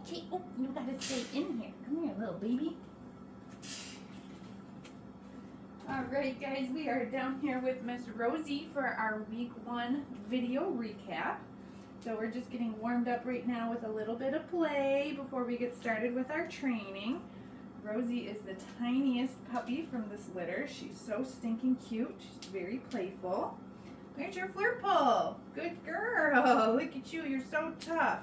Okay, oh, you gotta stay in here. Come here, little baby. Alright guys, we are down here with Miss Rosie for our week 1 video recap. So we're just getting warmed up right now with a little bit of play before we get started with our training. Rosie is the tiniest puppy from this litter. She's so stinking cute. She's very playful. There's your flirt pull. Good girl. Look at you. You're so tough.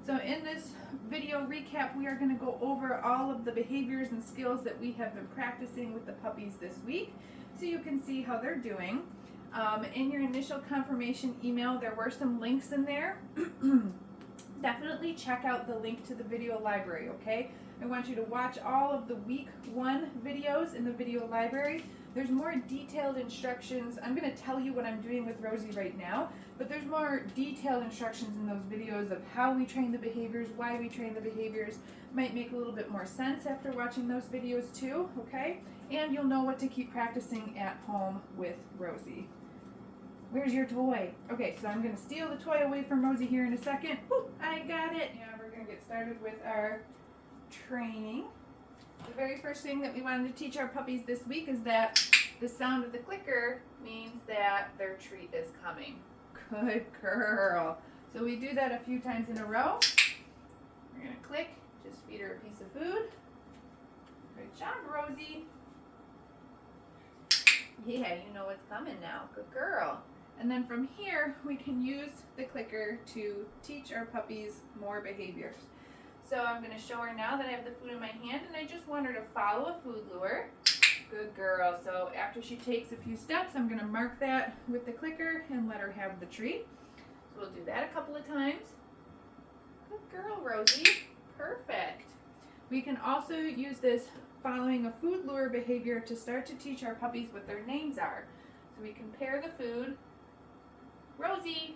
So in this video recap, we are going to go over all of the behaviors and skills that we have been practicing with the puppies this week, so you can see how they're doing. In your initial confirmation email, there were some links in there. Definitely check out the link to the video library, okay? I want you to watch all of the week 1 videos in the video library. There's more detailed instructions. I'm going to tell you what I'm doing with Rosie right now, but there's more detailed instructions in those videos of how we train the behaviors, why we train the behaviors. Might make a little bit more sense after watching those videos too, okay? And you'll know what to keep practicing at home with Rosie. Where's your toy? Okay, so I'm going to steal the toy away from Rosie here in a second. Ooh, I got it. Yeah, we're going to get started with our training. The very first thing that we wanted to teach our puppies this week is that the sound of the clicker means that their treat is coming. Good girl. So we do that a few times in a row. We're going to click, just feed her a piece of food. Good job, Rosie. Yeah, you know what's coming now. Good girl. And then from here, we can use the clicker to teach our puppies more behaviors. So I'm going to show her now that I have the food in my hand, and I just want her to follow a food lure. Good girl. So after she takes a few steps, I'm going to mark that with the clicker and let her have the treat. So we'll do that a couple of times. Good girl, Rosie. Perfect. We can also use this following a food lure behavior to start to teach our puppies what their names are. So we compare the food, Rosie,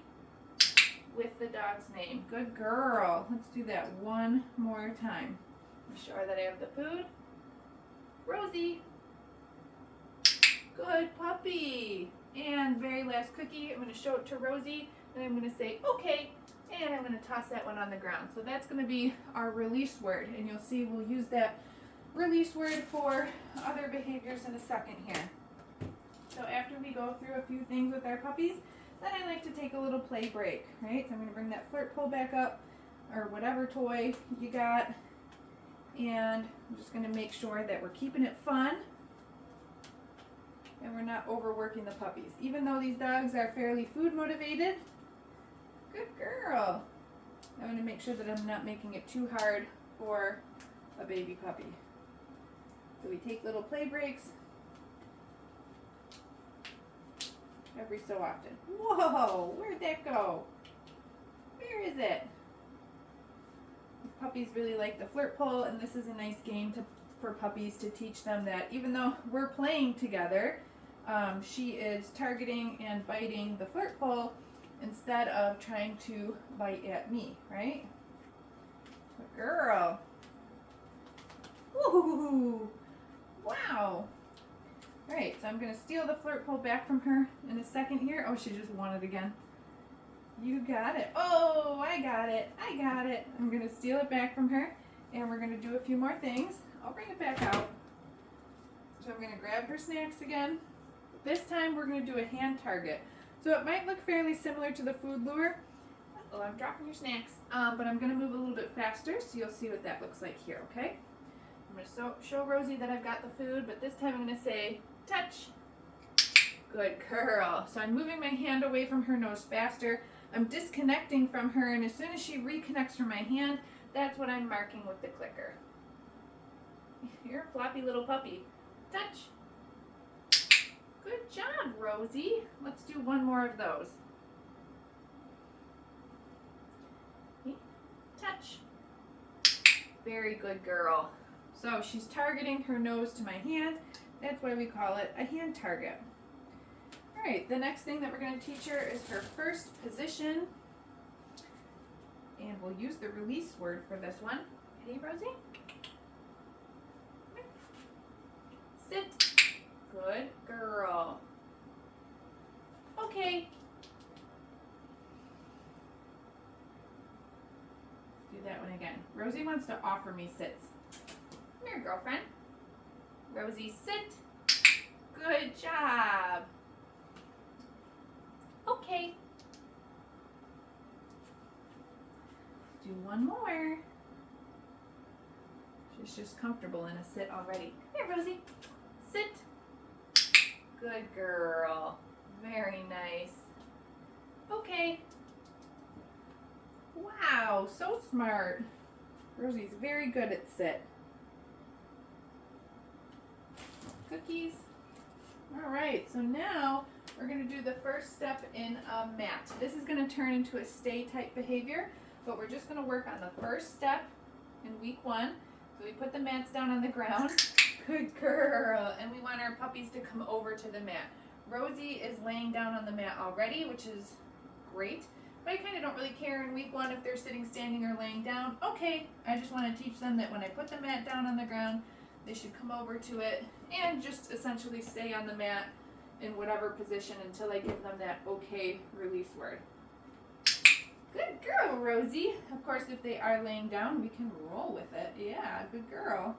with the dog's name. Good girl. Let's do that one more time. Make sure that I have the food. Rosie. Good puppy. And very last cookie, I'm going to show it to Rosie, and I'm going to say, okay, and I'm going to toss that one on the ground. So that's going to be our release word, and you'll see we'll use that release word for other behaviors in a second here. So after we go through a few things with our puppies, then I like to take a little play break, right? So I'm going to bring that flirt pull back up, or whatever toy you got, and I'm just going to make sure that we're keeping it fun and we're not overworking the puppies. Even though these dogs are fairly food motivated, good girl. I'm going to make sure that I'm not making it too hard for a baby puppy. So we take little play breaks every so often. Whoa, where'd that go? Where is it? These puppies really like the flirt pull, and this is a nice game for puppies to teach them that even though we're playing together, she is targeting and biting the flirt pull instead of trying to bite at me, right? Good girl. Woo! Wow. Alright, so I'm going to steal the flirt pull back from her in a second here. Oh, she just won it again. You got it. Oh, I got it. I got it. I'm going to steal it back from her, and we're going to do a few more things. I'll bring it back out. So I'm going to grab her snacks again. This time we're going to do a hand target. So it might look fairly similar to the food lure. Oh, I'm dropping your snacks. But I'm going to move a little bit faster, so you'll see what that looks like here, okay? I'm going to show Rosie that I've got the food, but this time I'm going to say, touch. Good girl. So I'm moving my hand away from her nose faster. I'm disconnecting from her, and as soon as she reconnects from my hand, that's what I'm marking with the clicker. You're a floppy little puppy. Touch. Good job, Rosie. Let's do one more of those. Touch. Very good girl. So she's targeting her nose to my hand. That's why we call it a hand target. Alright, the next thing that we're going to teach her is her first position. And we'll use the release word for this one. Ready, Rosie? Sit. Good girl. Okay. that one again. Rosie wants to offer me sits. Come here, girlfriend. Rosie, sit. Good job. Okay. Do one more. She's just comfortable in a sit already. Come here, Rosie. Sit. Good girl. Very nice. Okay. Wow, so smart. Rosie's very good at sit. Cookies. All right, so now we're going to do the first step in a mat. This is going to turn into a stay type behavior, but we're just going to work on the first step in week 1. So we put the mats down on the ground. Good girl. And we want our puppies to come over to the mat. Rosie is laying down on the mat already, which is great. But I kind of don't really care in week 1 if they're sitting, standing, or laying down. Okay, I just want to teach them that when I put the mat down on the ground, they should come over to it and just essentially stay on the mat in whatever position until I give them that okay release word. Good girl, Rosie. Of course, if they are laying down, we can roll with it. Yeah, good girl.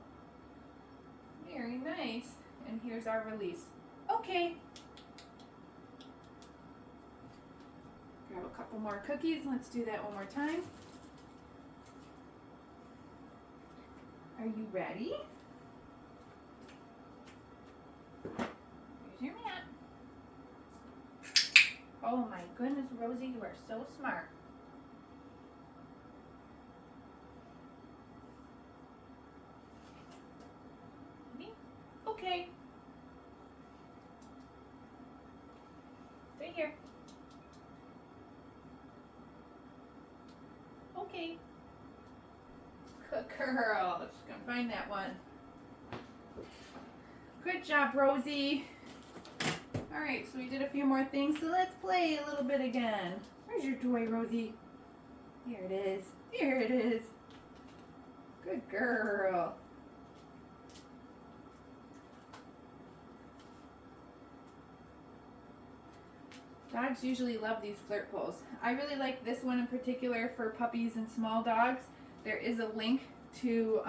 Very nice. And here's our release. Okay. Grab a couple more cookies. Let's do that one more time. Are you ready? Here's your mat. Oh my goodness, Rosie, you are so smart. Ready? Okay. Right here. Okay. Good girl. She's gonna find that one. Good job, Rosie. All right, so we did a few more things, so let's play a little bit again. Where's your toy, Rosie? Here it is. Here it is. Good girl. Dogs usually love these flirt poles. I really like this one in particular for puppies and small dogs. There is a link to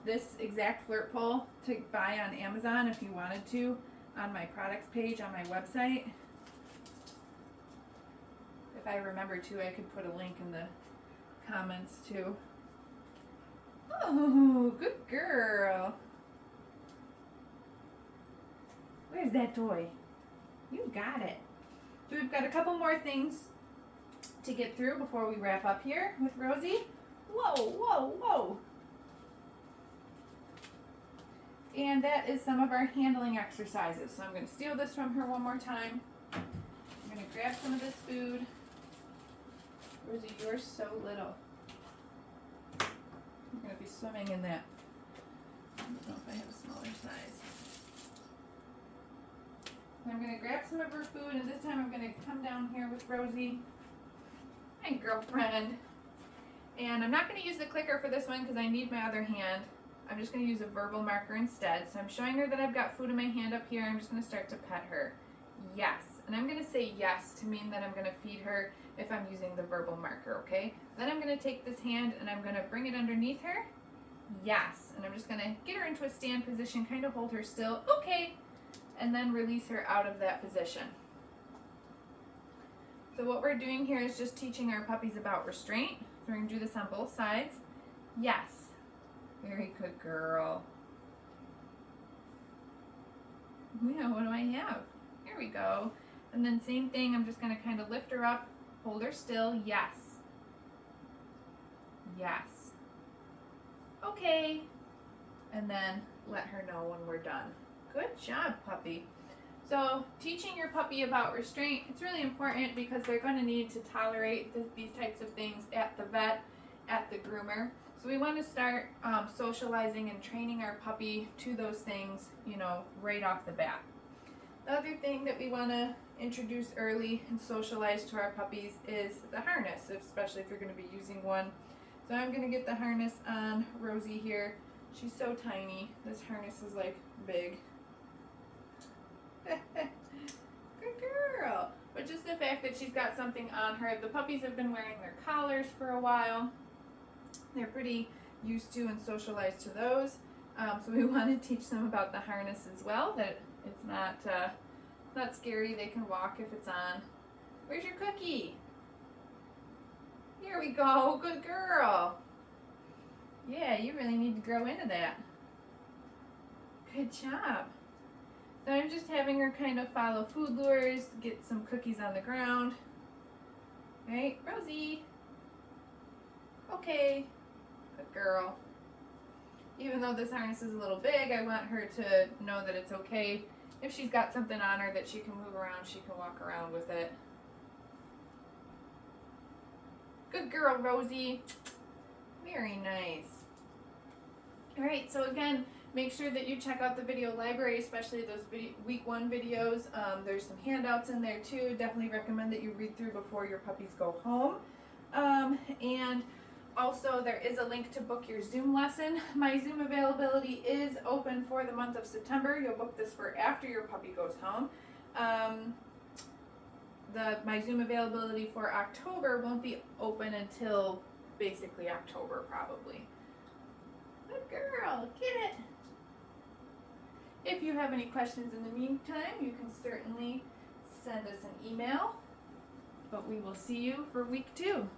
this exact flirt pole to buy on Amazon if you wanted to on my products page on my website. If I remember to, I could put a link in the comments too. Oh, good girl. Where's that toy? You got it. So we've got a couple more things to get through before we wrap up here with Rosie. Whoa, whoa, whoa. And that is some of our handling exercises. So I'm going to steal this from her one more time. I'm going to grab some of this food. Rosie, you're so little. I'm going to be swimming in that. I don't know if I have a smaller size. I'm going to grab some of her food, and this time I'm going to come down here with Rosie. Hi, girlfriend. And I'm not going to use the clicker for this one because I need my other hand. I'm just going to use a verbal marker instead. So I'm showing her that I've got food in my hand up here. I'm just going to start to pet her. Yes. And I'm going to say yes to mean that I'm going to feed her if I'm using the verbal marker, okay? Then I'm going to take this hand and I'm going to bring it underneath her. Yes. And I'm just going to get her into a stand position, kind of hold her still. Okay. And then release her out of that position. So what we're doing here is just teaching our puppies about restraint. So we're going to do this on both sides. Yes. Very good girl. Yeah, what do I have? Here we go. And then same thing, I'm just going to kind of lift her up, hold her still. Yes. Yes. Okay. And then let her know when we're done. Good job, puppy. So teaching your puppy about restraint, it's really important because they're going to need to tolerate these types of things at the vet, at the groomer. So we want to start socializing and training our puppy to those things, you know, right off the bat. The other thing that we want to introduce early and socialize to our puppies is the harness, especially if you're going to be using one. So I'm going to get the harness on Rosie here. She's so tiny. This harness is like big. Good girl. But just the fact that she's got something on her. The puppies have been wearing their collars for a while. They're pretty used to and socialized to those. So we want to teach them about the harness as well, that it's not scary. They can walk if it's on. Where's your cookie? Here we go. Good girl. Yeah, you really need to grow into that. Good job. So I'm just having her kind of follow food lures, get some cookies on the ground. Right, Rosie? Okay. Good girl. Even though this harness is a little big, I want her to know that it's okay. If she's got something on her that she can move around, she can walk around with it. Good girl, Rosie. Very nice. All right, so again, make sure that you check out the video library, especially those week 1 videos. There's some handouts in there too. Definitely recommend that you read through before your puppies go home. And also, there is a link to book your Zoom lesson. My Zoom availability is open for the month of September. You'll book this for after your puppy goes home. My Zoom availability for October won't be open until basically October probably. Good girl, get it. If you have any questions in the meantime, you can certainly send us an email. But we will see you for week 2.